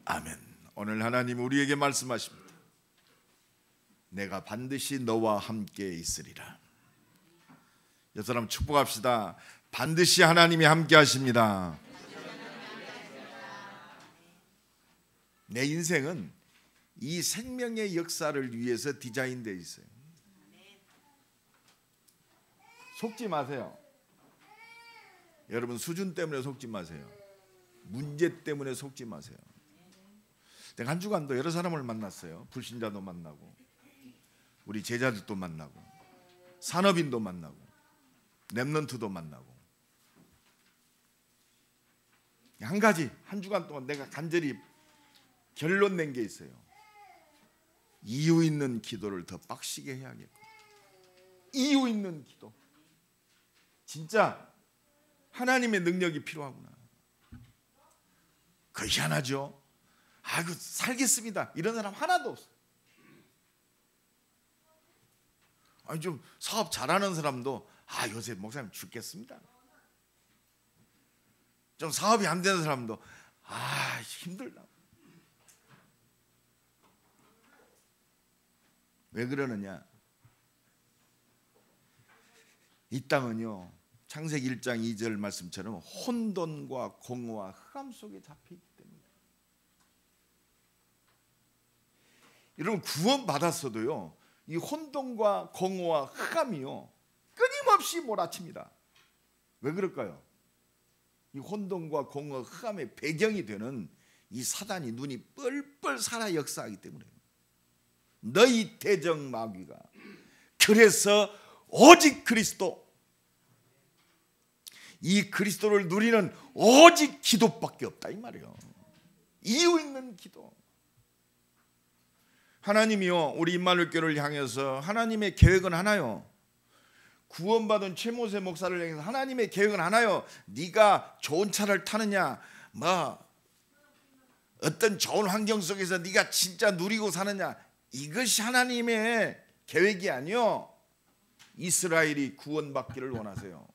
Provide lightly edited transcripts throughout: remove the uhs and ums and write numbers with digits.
아멘. 오늘 하나님 우리에게 말씀하십니다. 내가 반드시 너와 함께 있으리라. 여섯 사람 축복합시다. 반드시 하나님이 함께 하십니다. 내 인생은 이 생명의 역사를 위해서 디자인되어 있어요. 속지 마세요. 여러분 수준 때문에 속지 마세요. 문제 때문에 속지 마세요. 내가 한 주간도 여러 사람을 만났어요. 불신자도 만나고 우리 제자들도 만나고 산업인도 만나고 렘넌트도 만나고. 한 가지 한 주간 동안 내가 간절히 결론 낸 게 있어요. 이유 있는 기도를 더 빡시게 해야겠고. 이유 있는 기도. 진짜 하나님의 능력이 필요하구나. 그 희한하죠. 아이고 살겠습니다 이런 사람 하나도 없어요. 아니 좀 사업 잘하는 사람도 요새 목사님 죽겠습니다. 좀 사업이 안 되는 사람도 힘들다. 왜 그러느냐? 이 땅은요 창세기 1장 2절 말씀처럼 혼돈과 공허와 흑암 속에 잡혀있기 때문에. 여러분 구원 받았어도요 이 혼돈과 공허와 흑암이요 끊임없이 몰아칩니다. 왜 그럴까요? 이 혼돈과 공허 흑암의 배경이 되는 이 사단이 눈이 뻘뻘 살아 역사하기 때문에. 너희 대적 마귀가 그래서 오직 그리스도, 이 그리스도를 누리는 오직 기도밖에 없다 이 말이에요. 이유 있는 기도. 하나님이요 우리 임마누엘 교회를 향해서 하나님의 계획은 하나요. 구원받은 최모세 목사를 향해서 하나님의 계획은 하나요. 네가 좋은 차를 타느냐, 어떤 좋은 환경 속에서 네가 진짜 누리고 사느냐, 이것이 하나님의 계획이 아니요. 이스라엘이 구원받기를 원하세요.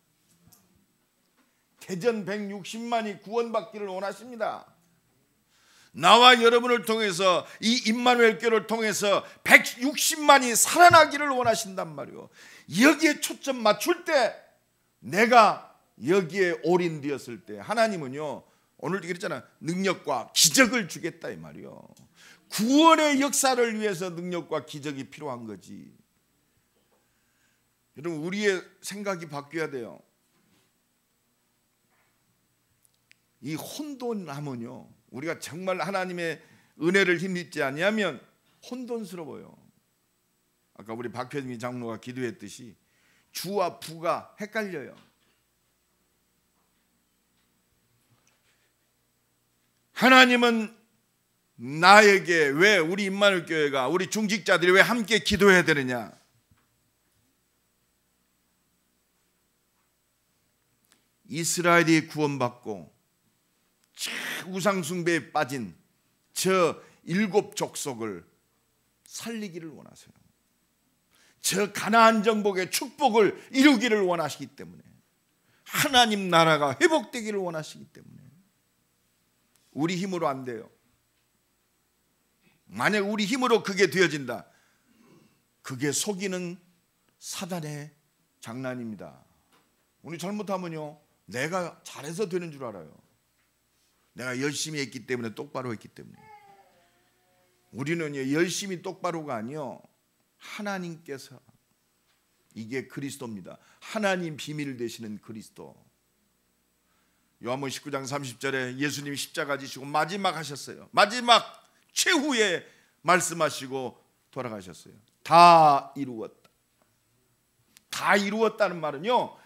대전 160만이 구원받기를 원하십니다. 나와 여러분을 통해서 이 임마누엘 교회를 통해서 160만이 살아나기를 원하신단 말이에요. 여기에 초점 맞출 때, 내가 여기에 올인되었을 때 하나님은요 오늘도 그랬잖아, 능력과 기적을 주겠다 이 말이에요. 구원의 역사를 위해서 능력과 기적이 필요한 거지. 여러분 우리의 생각이 바뀌어야 돼요. 이 혼돈함은요 우리가 정말 하나님의 은혜를 힘입지 아니하면 혼돈스러워요. 아까 우리 박현미 장로가 기도했듯이 주와 부가 헷갈려요. 하나님은 나에게 왜, 우리 임마누엘 교회가, 우리 중직자들이 왜 함께 기도해야 되느냐? 이스라엘이 구원받고 우상 숭배에 빠진 저 7 족속을 살리기를 원하세요. 저 가나안 정복의 축복을 이루기를 원하시기 때문에, 하나님 나라가 회복되기를 원하시기 때문에. 우리 힘으로 안 돼요. 만약 우리 힘으로 그게 되어진다, 그게 속이는 사단의 장난입니다. 우리 잘못하면요 내가 잘해서 되는 줄 알아요. 내가 열심히 했기 때문에, 똑바로 했기 때문에. 우리는요 열심히 똑바로가 아니요, 하나님께서, 이게 그리스도입니다. 하나님 비밀 되시는 그리스도. 요한복음 19장 30절에 예수님이 십자가 지시고 마지막 하셨어요. 마지막 최후의 말씀하시고 돌아가셨어요. 다 이루었다. 다 이루었다는 말은요,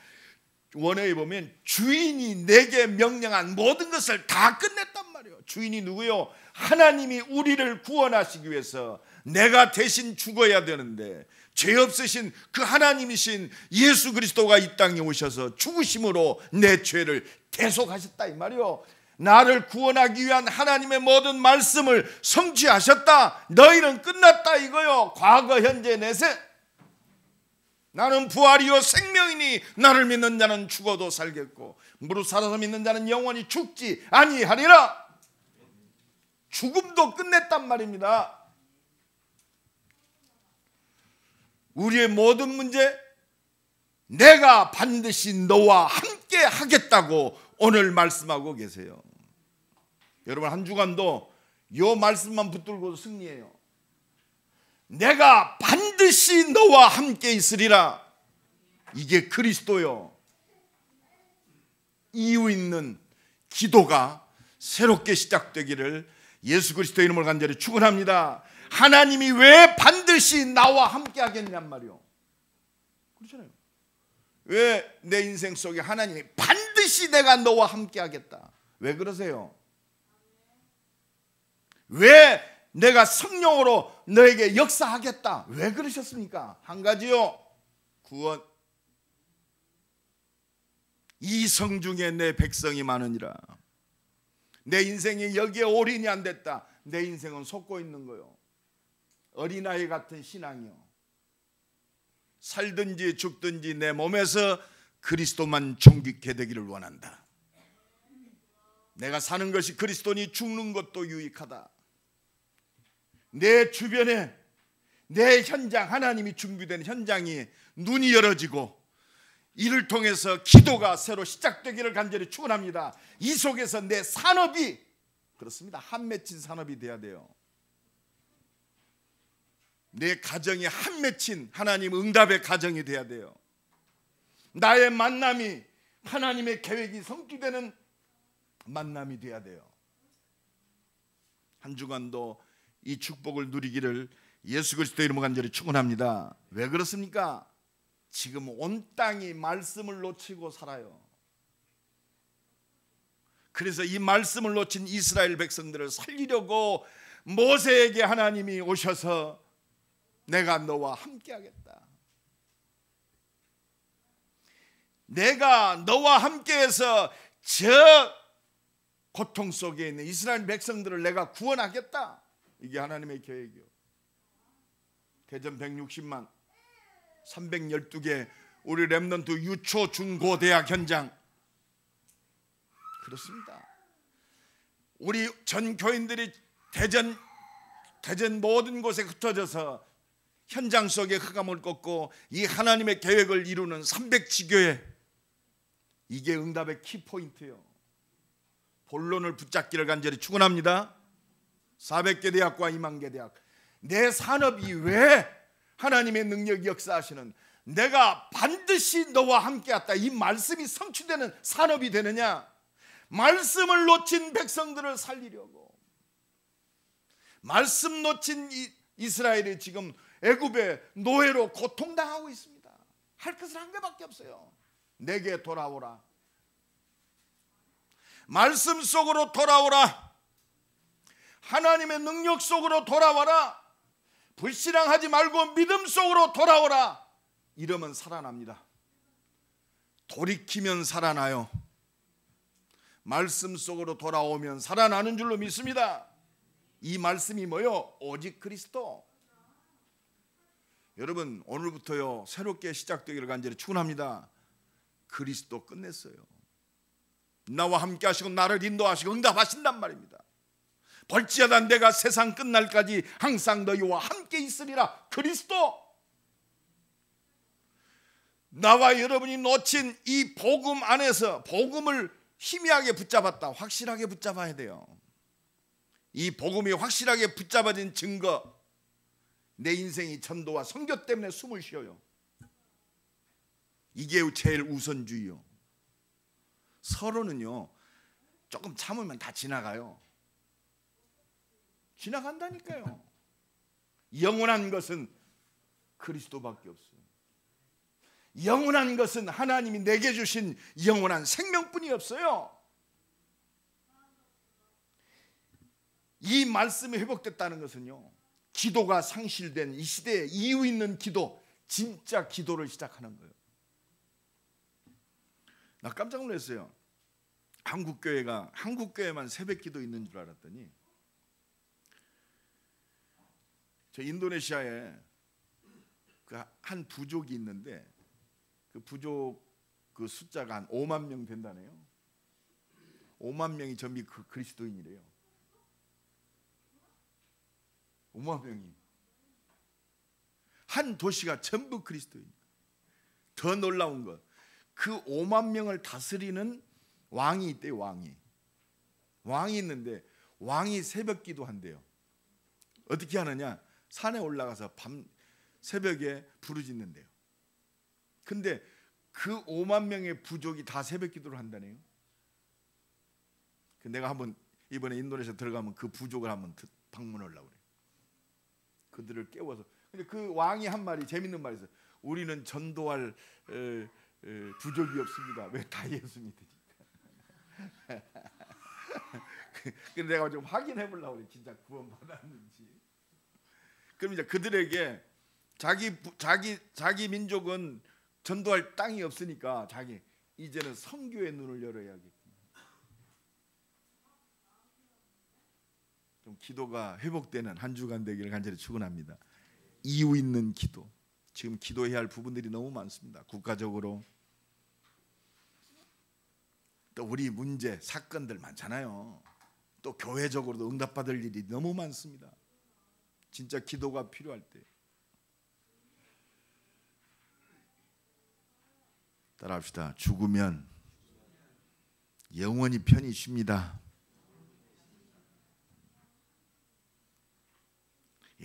원어에 보면 주인이 내게 명령한 모든 것을 다 끝냈단 말이에요. 주인이 누구요? 하나님이 우리를 구원하시기 위해서 내가 대신 죽어야 되는데, 죄 없으신 그 하나님이신 예수 그리스도가 이 땅에 오셔서 죽으심으로 내 죄를 대속하셨다 이 말이요. 나를 구원하기 위한 하나님의 모든 말씀을 성취하셨다. 너희는 끝났다 이거요. 과거 현재 내세. 나는 부활이요 생명이니 나를 믿는 자는 죽어도 살겠고 무릇 살아서 믿는 자는 영원히 죽지 아니하리라. 죽음도 끝냈단 말입니다. 우리의 모든 문제, 내가 반드시 너와 함께 하겠다고 오늘 말씀하고 계세요. 여러분, 한 주간도 이 말씀만 붙들고 승리해요. 내가 반드시 너와 함께 있으리라. 이게 그리스도요. 이유 있는 기도가 새롭게 시작되기를 예수 그리스도의 이름을 간절히 축원합니다. 하나님이 왜 반드시 나와 함께 하겠냔 말이요. 그렇잖아요. 왜 내 인생 속에 하나님이 반드시 내가 너와 함께 하겠다. 왜 그러세요? 왜 내가 성령으로 너에게 역사하겠다. 왜 그러셨습니까? 한 가지요. 구원. 이 성 중에 내 백성이 많으니라. 내 인생이 여기에 올인이 안 됐다. 내 인생은 속고 있는 거요. 어린아이 같은 신앙이요. 살든지 죽든지 내 몸에서 그리스도만 존귀케 되기를 원한다. 내가 사는 것이 그리스도니 죽는 것도 유익하다. 내 주변에 내 현장, 하나님이 준비된 현장이 눈이 열어지고 이를 통해서 기도가 새로 시작되기를 간절히 축원합니다. 이 속에서 내 산업이, 그렇습니다, 한 맺힌 산업이 돼야 돼요. 내 가정이 한 맺힌 하나님 응답의 가정이 돼야 돼요. 나의 만남이 하나님의 계획이 성취되는 만남이 돼야 돼요. 한 주간도 이 축복을 누리기를 예수 그리스도의 이름으로 간절히 축원합니다. 왜 그렇습니까? 지금 온 땅이 말씀을 놓치고 살아요. 그래서 이 말씀을 놓친 이스라엘 백성들을 살리려고 모세에게 하나님이 오셔서 내가 너와 함께 하겠다. 내가 너와 함께해서 저 고통 속에 있는 이스라엘 백성들을 내가 구원하겠다. 이게 하나님의 계획이요. 대전 160만 312개 우리 렘넌트 유초 중고 대학 현장, 그렇습니다. 우리 전 교인들이 대전 모든 곳에 흩어져서 현장 속에 흑암을 꺾고 이 하나님의 계획을 이루는 300지교회, 이게 응답의 키포인트예요. 본론을 붙잡기를 간절히 축원합니다. 400개 대학과 2만 개 대학, 내 산업이 왜 하나님의 능력이 역사하시는 내가 반드시 너와 함께하다, 이 말씀이 성취되는 산업이 되느냐? 말씀을 놓친 백성들을 살리려고. 말씀 놓친 이스라엘이 지금 애굽의 노예로 고통당하고 있습니다. 할 것은 한 개밖에 없어요. 내게 돌아오라. 말씀 속으로 돌아오라. 하나님의 능력 속으로 돌아와라. 불신앙하지 말고 믿음 속으로 돌아오라. 이러면 살아납니다. 돌이키면 살아나요. 말씀 속으로 돌아오면 살아나는 줄로 믿습니다. 이 말씀이 뭐요? 오직 그리스도. 여러분, 오늘부터요 새롭게 시작되기를 간절히 축원합니다. 그리스도 끝냈어요. 나와 함께 하시고 나를 인도하시고 응답하신단 말입니다. 벌지어다 내가 세상 끝날까지 항상 너희와 함께 있으리라. 그리스도. 나와 여러분이 놓친 이 복음 안에서 복음을 희미하게 붙잡았다, 확실하게 붙잡아야 돼요. 이 복음이 확실하게 붙잡아진 증거, 내 인생이 전도와 선교 때문에 숨을 쉬어요. 이게 제일 우선주의요. 서로는요 조금 참으면 다 지나가요. 지나간다니까요. 영원한 것은 그리스도밖에 없어요. 영원한 것은 하나님이 내게 주신 영원한 생명뿐이 없어요. 이 말씀이 회복됐다는 것은요, 기도가 상실된 이 시대에 이유 있는 기도, 진짜 기도를 시작하는 거예요. 나 깜짝 놀랐어요. 한국교회만 새벽기도 있는 줄 알았더니, 저 인도네시아에 그 한 부족이 있는데 그 부족 그 숫자가 한 5만 명 된다네요. 5만 명이 전부 그리스도인이래요. 5만 명이. 한 도시가 전부 그리스도인. 더 놀라운 것, 그 5만 명을 다스리는 왕이 있대요. 왕이 있는데 왕이 새벽 기도한대요. 어떻게 하느냐? 산에 올라가서 새벽에 부르짖는데요. 근데 그 5만 명의 부족이 다 새벽 기도를 한다네요. 내가 한번 이번에 인도네시아 들어가면 그 부족을 한번 방문하려고 그래요. 그들을 깨워서. 근데 그 왕이 한 말이, 재밌는 말이 있어요. 우리는 전도할 부족이 없습니다. 왜? 다 예수 믿으니까. 근데 내가 좀 확인해 보려고 그래. 진짜 구원 받았는지. 그럼 이제 그들에게 자기 민족은 전도할 땅이 없으니까 이제는 선교의 눈을 열어야겠구나. 좀 기도가 회복되는 한 주간 되기를 간절히 축원합니다. 이유 있는 기도. 지금 기도해야 할 부분들이 너무 많습니다. 국가적으로, 또 우리 문제, 사건들 많잖아요. 또 교회적으로도 응답받을 일이 너무 많습니다. 진짜 기도가 필요할 때. 따라합시다. 죽으면 영원히 편히 쉽니다.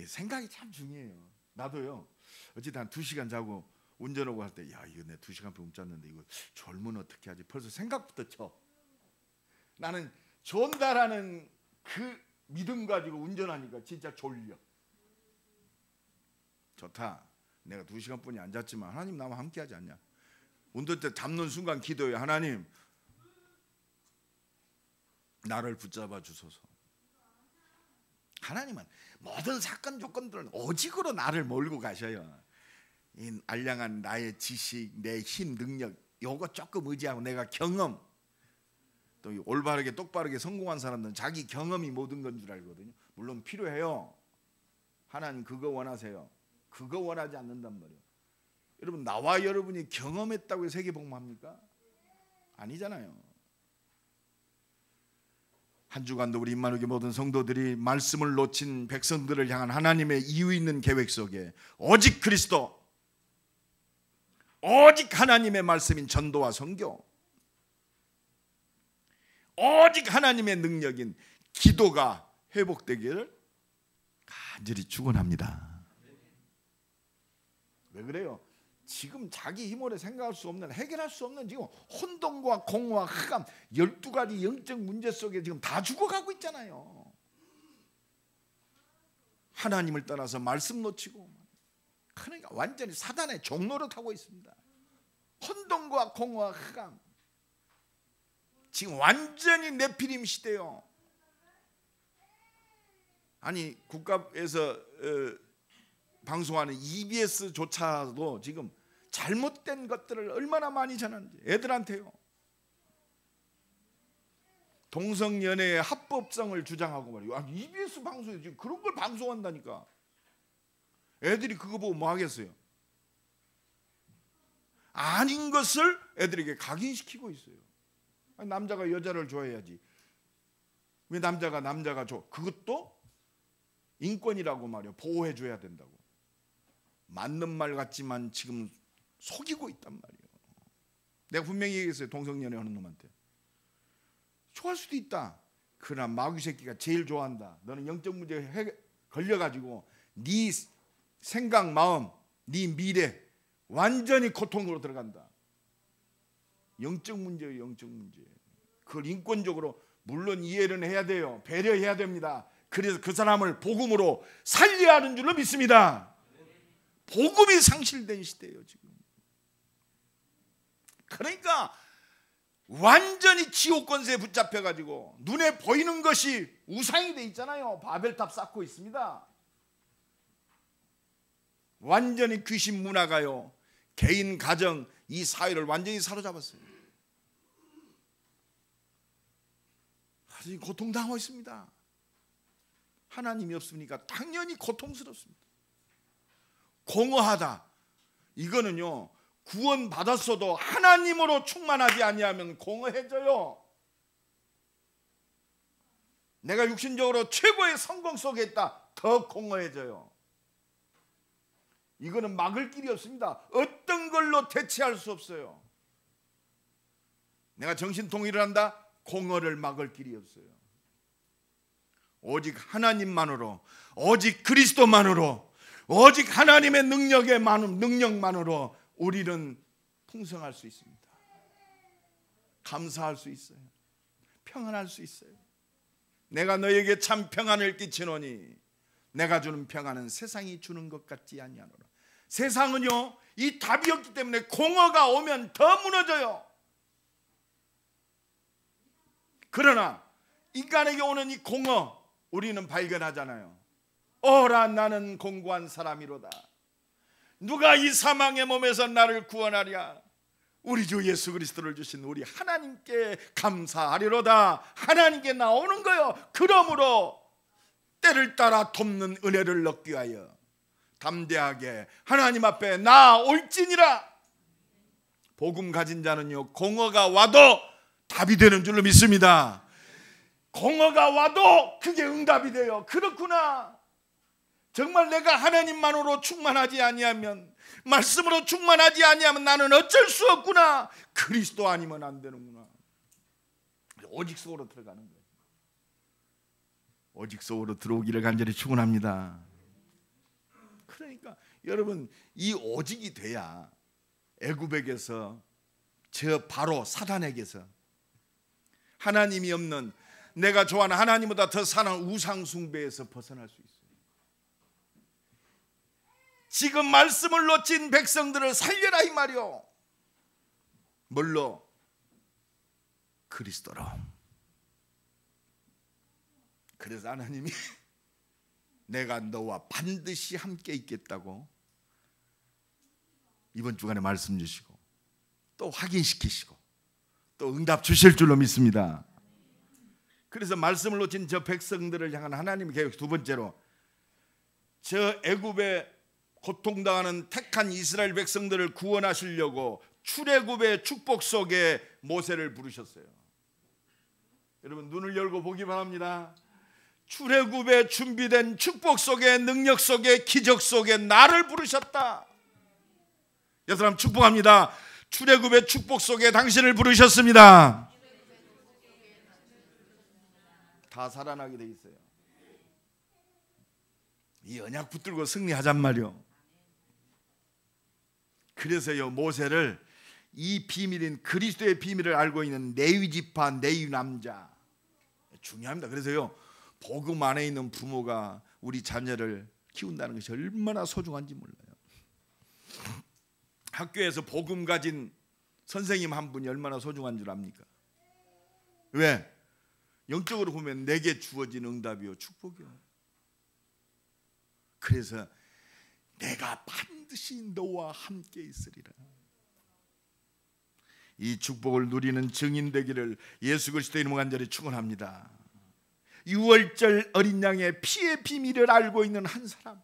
생각이 참 중요해요. 나도요. 어쨌든 한 2시간 자고 운전하고 할 때, 야, 이거 내 2시간 못 잤는데 이거 졸면 어떻게 하지? 벌써 생각부터 쳐. 나는 존다라는 그 믿음 가지고 운전하니까 진짜 졸려. 좋다. 내가 2시간뿐이 안 잤지만 하나님 나와 함께하지 않냐? 운전대 잡는 순간 기도해. 하나님, 나를 붙잡아 주소서. 하나님은 모든 사건 조건들은 오직으로 나를 몰고 가셔요. 이 알량한 나의 지식, 내 힘, 능력 요거 조금 의지하고 내가 경험, 또 올바르게 똑바르게 성공한 사람들은 자기 경험이 모든 건 줄 알거든요. 물론 필요해요. 하나님 그거 원하세요. 그거 원하지 않는단 말이에요. 여러분, 나와 여러분이 경험했다고 해서 세계복음합니까? 아니잖아요. 한 주간도 우리 임마누엘 모든 성도들이 말씀을 놓친 백성들을 향한 하나님의 이유 있는 계획 속에 오직 그리스도, 오직 하나님의 말씀인 전도와 선교, 오직 하나님의 능력인 기도가 회복되기를 간절히 축원합니다. 왜 그래요? 지금 자기 힘으로 생각할 수 없는, 해결할 수 없는 지금 혼돈과 공허와 흑암 12가지 영적 문제 속에 지금 다 죽어가고 있잖아요. 하나님을 떠나서 말씀 놓치고, 그러니까 완전히 사단의 종노릇 하고 있습니다. 혼돈과 공허와 흑암, 지금 완전히 네피림 시대요. 아니, 국가에서 방송하는 EBS조차도 지금 잘못된 것들을 얼마나 많이 전하는지, 애들한테요. 동성연애의 합법성을 주장하고 말이에요. EBS 방송에 지금 그런 걸 방송한다니까. 애들이 그거 보고 뭐 하겠어요? 아닌 것을 애들에게 각인시키고 있어요. 아니, 남자가 여자를 좋아해야지. 왜 남자가 좋아? 그것도 인권이라고 말이에요. 보호해줘야 된다고. 맞는 말 같지만 지금 속이고 있단 말이에요. 내가 분명히 얘기했어요. 동성연애 하는 놈한테. 좋아할 수도 있다. 그러나 마귀 새끼가 제일 좋아한다. 너는 영적 문제에 걸려가지고 네 생각, 마음, 네 미래 완전히 고통으로 들어간다. 영적 문제예요. 영적 문제. 그걸 인권적으로 물론 이해는 해야 돼요. 배려해야 됩니다. 그래서 그 사람을 복음으로 살려야 하는 줄로 믿습니다. 복음이 상실된 시대예요 지금. 그러니까 완전히 지옥 권세에 붙잡혀가지고 눈에 보이는 것이 우상이 돼 있잖아요. 바벨탑 쌓고 있습니다. 완전히 귀신 문화가요, 개인 가정, 이 사회를 완전히 사로잡았어요. 아주 고통당하고 있습니다. 하나님이 없으니까 당연히 고통스럽습니다. 공허하다. 이거는요, 구원 받았어도 하나님으로 충만하지 아니하면 공허해져요. 내가 육신적으로 최고의 성공 속에 있다. 더 공허해져요. 이거는 막을 길이 없습니다. 어떤 걸로 대체할 수 없어요. 내가 정신통일을 한다? 공허를 막을 길이 없어요. 오직 하나님만으로, 오직 그리스도만으로, 오직 하나님의 능력만으로 우리는 풍성할 수 있습니다. 감사할 수 있어요. 평안할 수 있어요. 내가 너에게 참 평안을 끼치노니 내가 주는 평안은 세상이 주는 것 같지 아니하노라. 세상은요, 이 답이 없기 때문에 공허가 오면 더 무너져요. 그러나 인간에게 오는 이 공허 우리는 발견하잖아요. 오라 나는 공고한 사람이로다. 누가 이 사망의 몸에서 나를 구원하랴. 우리 주 예수 그리스도를 주신 우리 하나님께 감사하리로다. 하나님께 나오는 거요. 그러므로 때를 따라 돕는 은혜를 얻기 위하여 담대하게 하나님 앞에 나올지니라. 복음 가진 자는요, 공허가 와도 답이 되는 줄로 믿습니다. 공허가 와도 그게 응답이 돼요. 그렇구나. 정말 내가 하나님만으로 충만하지 아니하면, 말씀으로 충만하지 아니하면 나는 어쩔 수 없구나. 그리스도 아니면 안 되는구나. 오직 속으로 들어가는 거예요. 오직 속으로 들어오기를 간절히 축원합니다. 그러니까 여러분, 이 오직이 돼야 애굽에게서, 저 바로 사단에게서, 하나님이 없는, 내가 좋아하는 하나님보다 더 사는 우상 숭배에서 벗어날 수 있어요. 지금 말씀을 놓친 백성들을 살려라 이 말이요. 뭘로? 그리스도로. 그래서 하나님이 내가 너와 반드시 함께 있겠다고 이번 주간에 말씀 주시고 또 확인시키시고 또 응답 주실 줄로 믿습니다. 그래서 말씀을 놓친 저 백성들을 향한 하나님의 계획, 두 번째로 저 애굽에 고통당하는 택한 이스라엘 백성들을 구원하시려고 출애굽의 축복 속에 모세를 부르셨어요. 여러분, 눈을 열고 보기 바랍니다. 출애굽에 준비된 축복 속에, 능력 속에, 기적 속에 나를 부르셨다. 여러분, 축복합니다. 출애굽의 축복 속에 당신을 부르셨습니다. 다 살아나게 돼 있어요. 이 언약 붙들고 승리하잔 말이요. 그래서요, 모세를 이 비밀인 그리스도의 비밀을 알고 있는 레위 지파 레위 남자, 중요합니다. 그래서요, 복음 안에 있는 부모가 우리 자녀를 키운다는 것이 얼마나 소중한지 몰라요. 학교에서 복음 가진 선생님 한 분이 얼마나 소중한 줄 압니까? 왜? 영적으로 보면 내게 주어진 응답이요, 축복이요. 그래서 내가 반드시 너와 함께 있으리라. 이 축복을 누리는 증인 되기를 예수 그리스도의 이름으로 간절히 축원합니다. 유월절 어린 양의 피의 비밀을 알고 있는 한 사람,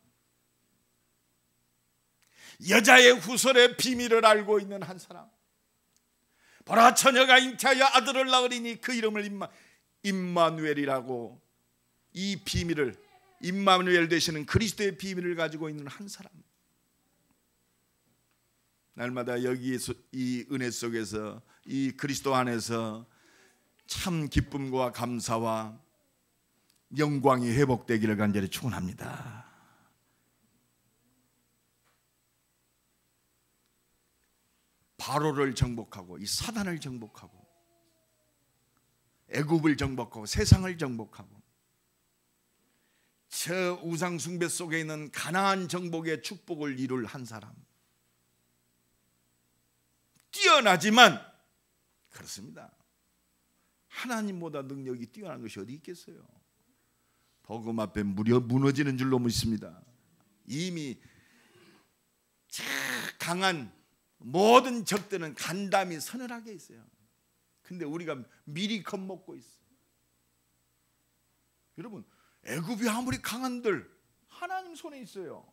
여자의 후손의 비밀을 알고 있는 한 사람, 보라 처녀가 잉태하여 아들을 낳으리니 그 이름을 임마누엘이라고, 이 비밀을, 임마누엘 되시는 그리스도의 비밀을 가지고 있는 한 사람, 날마다 여기에서 이 은혜 속에서, 이 그리스도 안에서 참 기쁨과 감사와 영광이 회복되기를 간절히 축원합니다. 바로를 정복하고 이 사단을 정복하고 애굽을 정복하고 세상을 정복하고 저 우상 숭배 속에 있는 가나안 정복의 축복을 이룰 한 사람, 뛰어나지만 그렇습니다. 하나님보다 능력이 뛰어난 것이 어디 있겠어요? 복음 앞에 무너지는 줄로 믿습니다. 이미 강한 모든 적들은 간담이 서늘하게 있어요. 근데 우리가 미리 겁먹고 있어요. 여러분, 애굽이 아무리 강한들 하나님 손에 있어요.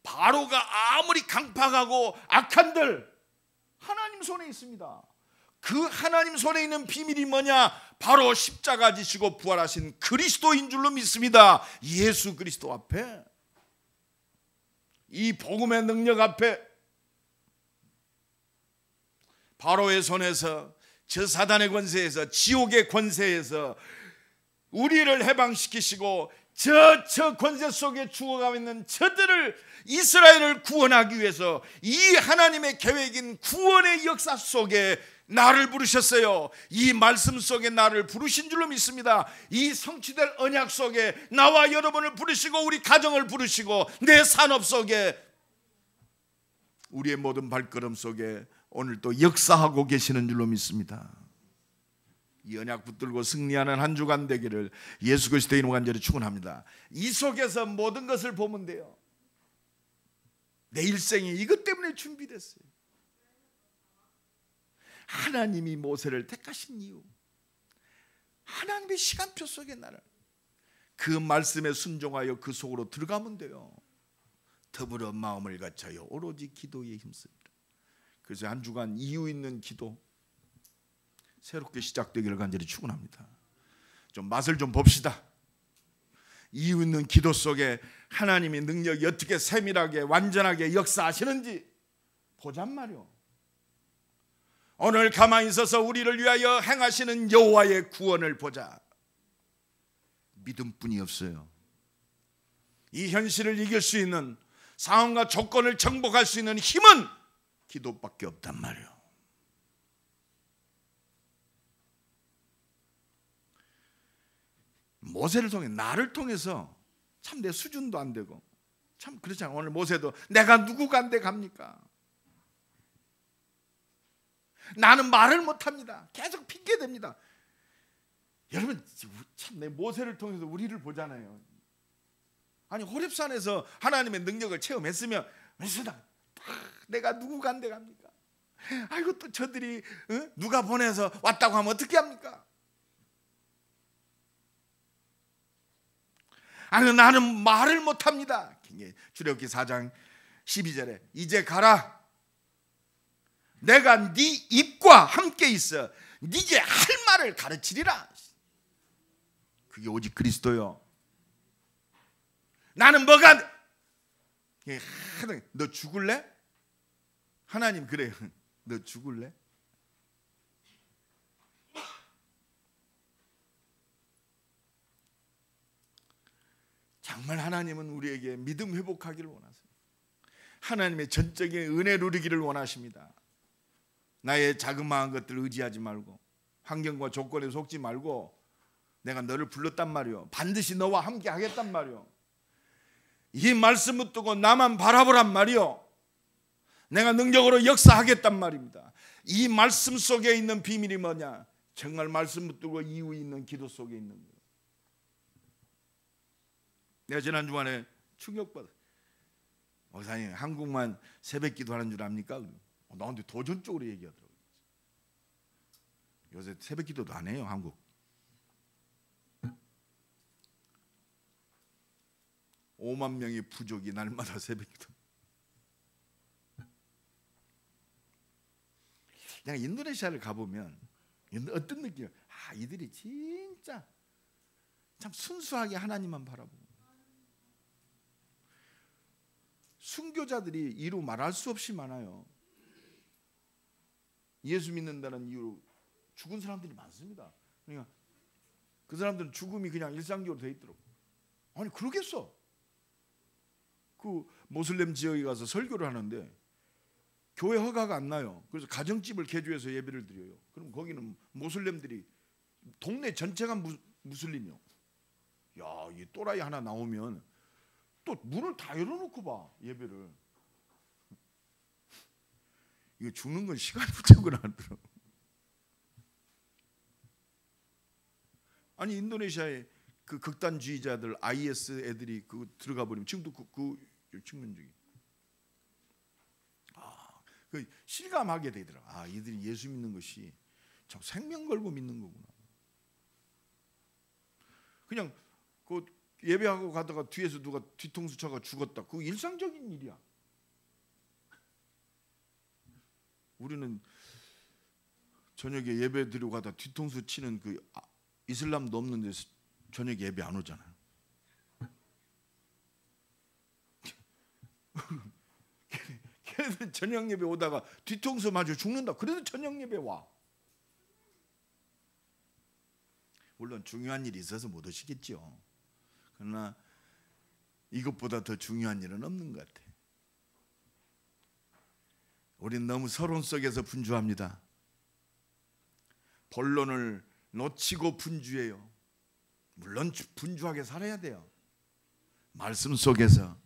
바로가 아무리 강팍하고 악한들 하나님 손에 있습니다. 그 하나님 손에 있는 비밀이 뭐냐? 바로 십자가 지시고 부활하신 그리스도인 줄로 믿습니다. 예수 그리스도 앞에, 이 복음의 능력 앞에, 바로의 손에서, 저 사단의 권세에서, 지옥의 권세에서 우리를 해방시키시고 저 권세 속에 죽어가고 있는 저들을, 이스라엘을 구원하기 위해서 이 하나님의 계획인 구원의 역사 속에 나를 부르셨어요. 이 말씀 속에 나를 부르신 줄로 믿습니다. 이 성취될 언약 속에 나와 여러분을 부르시고 우리 가정을 부르시고 내 산업 속에, 우리의 모든 발걸음 속에 오늘 또 역사하고 계시는 줄로 믿습니다. 이 언약 붙들고 승리하는 한 주간 되기를 예수 그리스도의 이름으로 간절히 축원합니다. 이 속에서 모든 것을 보면 돼요. 내 일생이 이것 때문에 준비됐어요. 하나님이 모세를 택하신 이유, 하나님의 시간표 속에 나를, 그 말씀에 순종하여 그 속으로 들어가면 돼요. 더불어 마음을 갖춰요. 오로지 기도에 힘씁니다. 그래서 한 주간 이유 있는 기도 새롭게 시작되기를 간절히 축원합니다. 좀 맛을 좀 봅시다. 이유 있는 기도 속에 하나님의 능력이 어떻게 세밀하게 완전하게 역사하시는지 보잔 말이요. 오늘 가만히 있어서 우리를 위하여 행하시는 여호와의 구원을 보자. 믿음뿐이 없어요. 이 현실을 이길 수 있는, 상황과 조건을 정복할 수 있는 힘은 기도밖에 없단 말이에요. 모세를 통해, 나를 통해서 참 내 수준도 안 되고 참 그렇잖아요. 오늘 모세도 내가 누구간데 갑니까? 나는 말을 못합니다. 계속 핑계댑니다. 여러분 참 내 모세를 통해서 우리를 보잖아요. 아니 호렙산에서 하나님의 능력을 체험했으면 내가 누구간데 갑니까? 아이고 또 저들이 누가 보내서 왔다고 하면 어떻게 합니까? 아니 나는 말을 못합니다. 출애굽기 4장 12절에 이제 가라. 내가 네 입과 함께 있어 네게 할 말을 가르치리라. 그게 오직 그리스도요. 나는 뭐가, 너 죽을래? 하나님 그래요. 너 죽을래? 정말 하나님은 우리에게 믿음 회복하기를 원하세요. 하나님의 전적인 은혜 누리기를 원하십니다. 나의 자그마한 것들을 의지하지 말고, 환경과 조건에 속지 말고, 내가 너를 불렀단 말이요, 반드시 너와 함께 하겠단 말이요, 이 말씀을 두고 나만 바라보란 말이요, 내가 능력으로 역사하겠단 말입니다. 이 말씀 속에 있는 비밀이 뭐냐? 정말 말씀을 두고 이유 있는 기도 속에 있는 거예요. 내가 지난 주간에 충격받았어요. 목사님 한국만 새벽 기도하는 줄 압니까? 나한테 도전적으로 얘기하더라고요. 요새 새벽 기도도 안 해요. 한국 5만 명의 부족이 날마다 새벽 기도. 내가 인도네시아를 가보면 어떤 느낌이에요? 이들이 진짜 참 순수하게 하나님만 바라보고, 순교자들이 이루 말할 수 없이 많아요. 예수 믿는다는 이유로 죽은 사람들이 많습니다. 그러니까 그 사람들은 죽음이 그냥 일상적으로 돼 있더라고. 아니 그러겠어. 그 모슬렘 지역에 가서 설교를 하는데 교회 허가가 안 나요. 그래서 가정집을 개조해서 예배를 드려요. 그럼 거기는 모슬렘들이, 동네 전체가 무슬림이요. 야, 이 또라이 하나 나오면 또 문을 다 열어놓고 봐, 예배를. 이거 죽는 건 시간 부족을 하더라고. 아니 인도네시아에 그 극단주의자들 IS 애들이 그 들어가 버리면 지금도 그 측면적인 그 실감하게 되더라. 이들이 예수 믿는 것이 참 생명 걸고 믿는 거구나. 그냥 그 예배하고 가다가 뒤에서 누가 뒤통수 쳐가 죽었다. 그거 일상적인 일이야. 우리는 저녁에 예배 드리고 가다 뒤통수 치는 그 이슬람도 없는 데서 저녁 예배 안 오잖아요. 걔네들 저녁 예배 오다가 뒤통수 맞아 죽는다. 그래도 저녁 예배 와. 물론 중요한 일이 있어서 못 오시겠죠. 그러나 이것보다 더 중요한 일은 없는 것 같아요. 우리는 너무 서론 속에서 분주합니다. 본론을 놓치고 분주해요. 물론 분주하게 살아야 돼요. 말씀 속에서,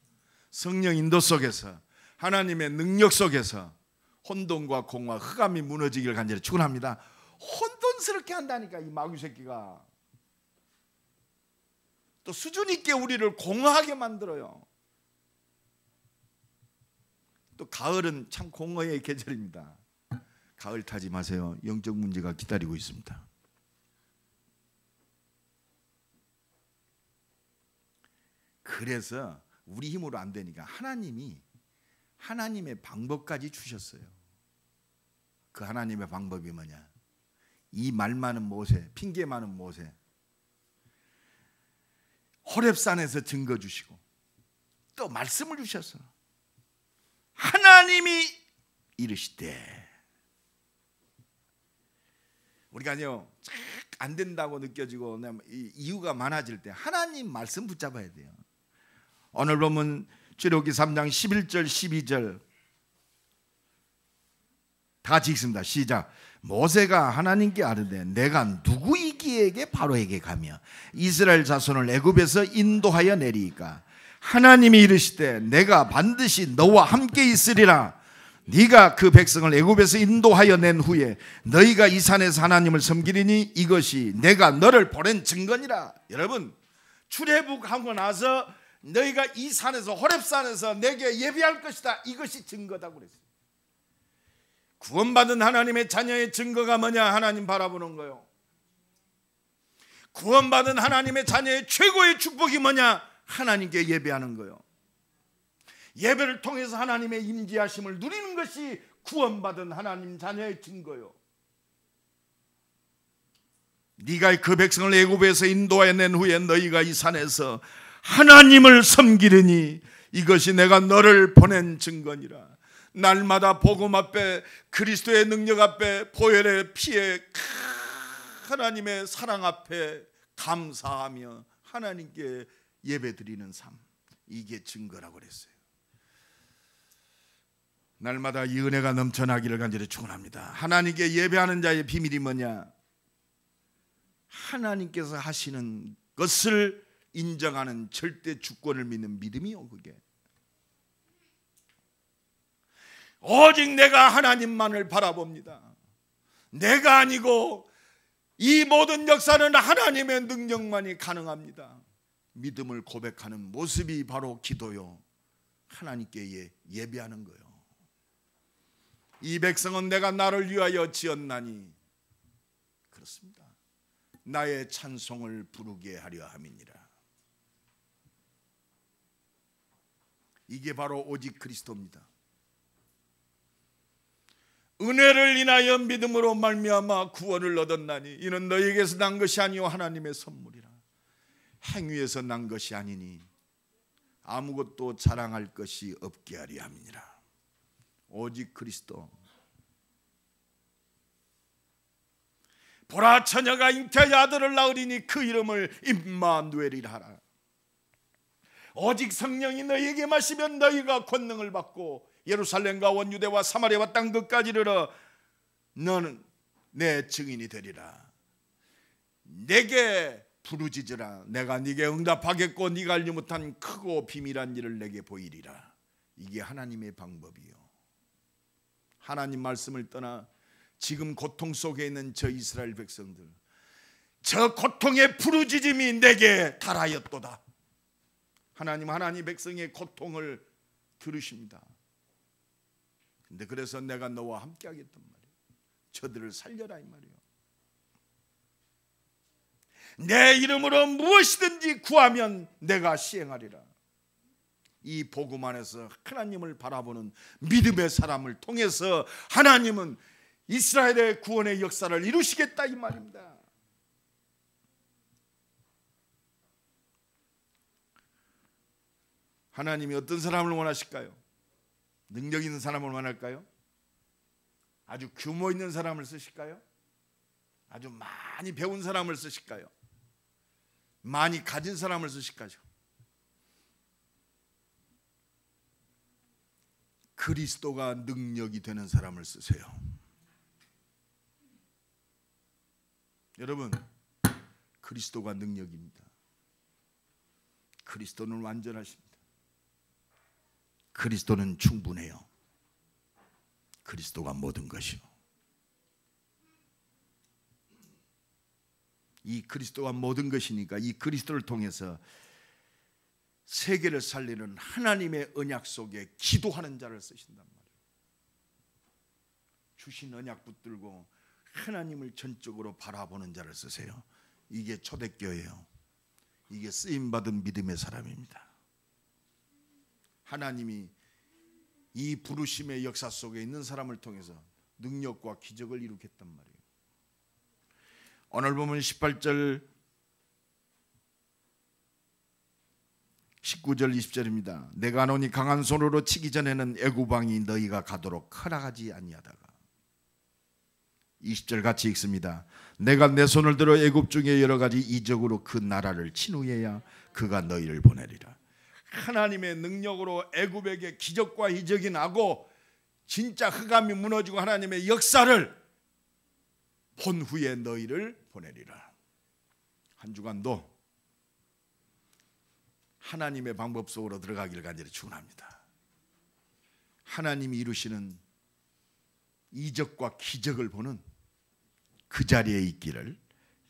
성령 인도 속에서, 하나님의 능력 속에서 혼돈과 공허와 흑암이 무너지기를 간절히 축원합니다. 혼돈스럽게 한다니까 이 마귀 새끼가. 또 수준 있게 우리를 공허하게 만들어요. 또 가을은 참 공허의 계절입니다. 가을 타지 마세요. 영적 문제가 기다리고 있습니다. 그래서 우리 힘으로 안 되니까 하나님이 하나님의 방법까지 주셨어요. 그 하나님의 방법이 뭐냐? 이 말 많은 모세, 핑계 많은 모세, 호렙산에서 증거 주시고 또 말씀을 주셔서 하나님이 이르시되, 우리가요 안 된다고 느껴지고 이유가 많아질 때 하나님 말씀 붙잡아야 돼요. 오늘 보면 출애굽기 3장 11절 12절 다 같이 읽습니다. 시작. 모세가 하나님께 아뢰되 내가 누구이기에게 바로에게 가며 이스라엘 자손을 애굽에서 인도하여 내리이까? 하나님이 이르시되 내가 반드시 너와 함께 있으리라. 네가 그 백성을 애굽에서 인도하여 낸 후에 너희가 이 산에서 하나님을 섬기리니 이것이 내가 너를 보낸 증거니라. 여러분, 출애굽하고 나서 너희가 이 산에서, 호렙산에서 내게 예배할 것이다, 이것이 증거다고 그랬어요. 구원받은 하나님의 자녀의 증거가 뭐냐? 하나님 바라보는 거요. 구원받은 하나님의 자녀의 최고의 축복이 뭐냐? 하나님께 예배하는 거요. 예배를 통해서 하나님의 임재하심을 누리는 것이 구원받은 하나님 자녀의 증거요. 네가 그 백성을 애굽에서 인도하여 낸 후에 너희가 이 산에서 하나님을 섬기리니 이것이 내가 너를 보낸 증거니라. 날마다 복음 앞에, 그리스도의 능력 앞에, 보혈의 피에, 하나님의 사랑 앞에 감사하며 하나님께 예배드리는 삶, 이게 증거라고 그랬어요. 날마다 이 은혜가 넘쳐나기를 간절히 축원합니다. 하나님께 예배하는 자의 비밀이 뭐냐? 하나님께서 하시는 것을 인정하는 절대 주권을 믿는 믿음이요. 그게 오직 내가 하나님만을 바라봅니다. 내가 아니고 이 모든 역사는 하나님의 능력만이 가능합니다. 믿음을 고백하는 모습이 바로 기도요, 하나님께 예배하는 거요. 이 백성은 내가 나를 위하여 지었나니, 그렇습니다, 나의 찬송을 부르게 하려 함이니라. 이게 바로 오직 그리스도입니다. 은혜를 인하여 믿음으로 말미암아 구원을 얻었나니 이는 너희에게서 난 것이 아니요 하나님의 선물이라. 행위에서 난 것이 아니니 아무것도 자랑할 것이 없게 하려 함이니라. 오직 그리스도. 보라, 처녀가 잉태하여 아들을 낳으리니 그 이름을 임마누엘이라 하라. 오직 성령이 너희에게 마시면 너희가 권능을 받고 예루살렘과 온 유대와 사마리아와 땅 끝까지 이르러 너는 내 증인이 되리라. 내게 부르짖으라. 내가 네게 응답하겠고 네가 알지 못한 크고 비밀한 일을 내게 보이리라. 이게 하나님의 방법이요. 하나님 말씀을 떠나 지금 고통 속에 있는 저 이스라엘 백성들, 저 고통의 부르짖음이 내게 달하였도다. 하나님 백성의 고통을 들으십니다. 근데 그래서 내가 너와 함께 하겠단 말이에요. 저들을 살려라 이 말이에요. 내 이름으로 무엇이든지 구하면 내가 시행하리라. 이 복음 안에서 하나님을 바라보는 믿음의 사람을 통해서 하나님은 이스라엘의 구원의 역사를 이루시겠다 이 말입니다. 하나님이 어떤 사람을 원하실까요? 능력 있는 사람을 원할까요? 아주 규모 있는 사람을 쓰실까요? 아주 많이 배운 사람을 쓰실까요? 많이 가진 사람을 쓰실까요? 그리스도가 능력이 되는 사람을 쓰세요. 여러분, 그리스도가 능력입니다. 그리스도는 완전하십니다. 그리스도는 충분해요. 그리스도가 모든 것이요. 이 그리스도가 모든 것이니까 이 그리스도를 통해서 세계를 살리는 하나님의 언약 속에 기도하는 자를 쓰신단 말이에요. 주신 언약 붙들고 하나님을 전적으로 바라보는 자를 쓰세요. 이게 초대교회예요. 이게 쓰임받은 믿음의 사람입니다. 하나님이 이 부르심의 역사 속에 있는 사람을 통해서 능력과 기적을 이루겠단 말이에요. 오늘 보면 18절 19절 20절입니다. 내가 노니 강한 손으로 치기 전에는 애굽 왕이 너희가 가도록 허락하지 아니하다가 20절 같이 읽습니다. 내가 내 손을 들어 애굽 중에 여러 가지 이적으로 그 나라를 친 후에야 그가 너희를 보내리라. 하나님의 능력으로 애굽에게 기적과 이적이 나고 진짜 흑암이 무너지고 하나님의 역사를 본 후에 너희를 보내리라. 한 주간도 하나님의 방법 속으로 들어가기를 간절히 축원합니다. 하나님이 이루시는 이적과 기적을 보는 그 자리에 있기를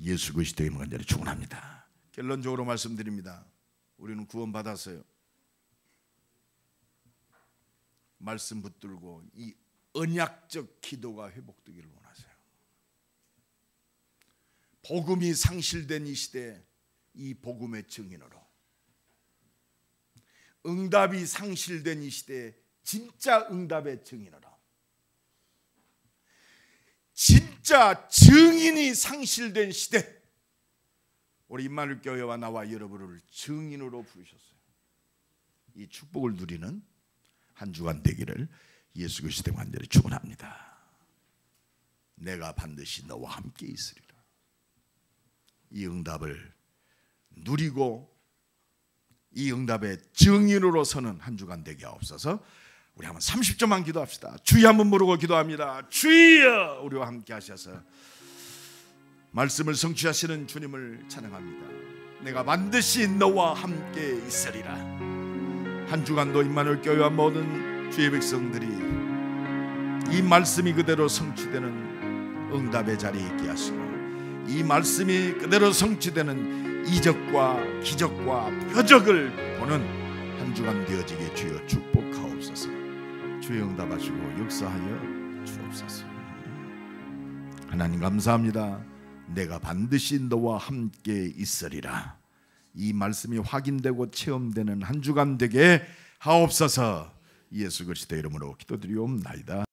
예수 그리스도의 이름으로 간절히 축원합니다. 결론적으로 말씀드립니다. 우리는 구원받았어요. 말씀 붙들고 이 언약적 기도가 회복되기를 원하세요. 복음이 상실된 이 시대에 이 복음의 증인으로, 응답이 상실된 이 시대에 진짜 응답의 증인으로, 진짜 증인이 상실된 시대, 우리 임마누엘 교회와 나와 여러분을 증인으로 부르셨어요. 이 축복을 누리는 한 주간 되기를 예수 그리스도의 간절히 축원합니다. 내가 반드시 너와 함께 있으리라. 이 응답을 누리고 이 응답의 증인으로 서는 한 주간 되게 하옵소서. 우리 한번 30초만 기도합시다. 주여 한번 부르고 기도합니다. 주여, 우리와 함께 하셔서 말씀을 성취하시는 주님을 찬양합니다. 내가 반드시 너와 함께 있으리라. 한 주간도 임마누엘 교회와 모든 주의 백성들이 이 말씀이 그대로 성취되는 응답의 자리에 있게 하시고, 이 말씀이 그대로 성취되는 이적과 기적과 표적을 보는 한 주간 되어지게 주여 축복하옵소서. 주여 응답하시고 역사하여 주옵소서. 하나님 감사합니다. 내가 반드시 너와 함께 있으리라. 이 말씀이 확인되고 체험되는 한 주간 되게 하옵소서. 예수 그리스도의 이름으로 기도드리옵나이다.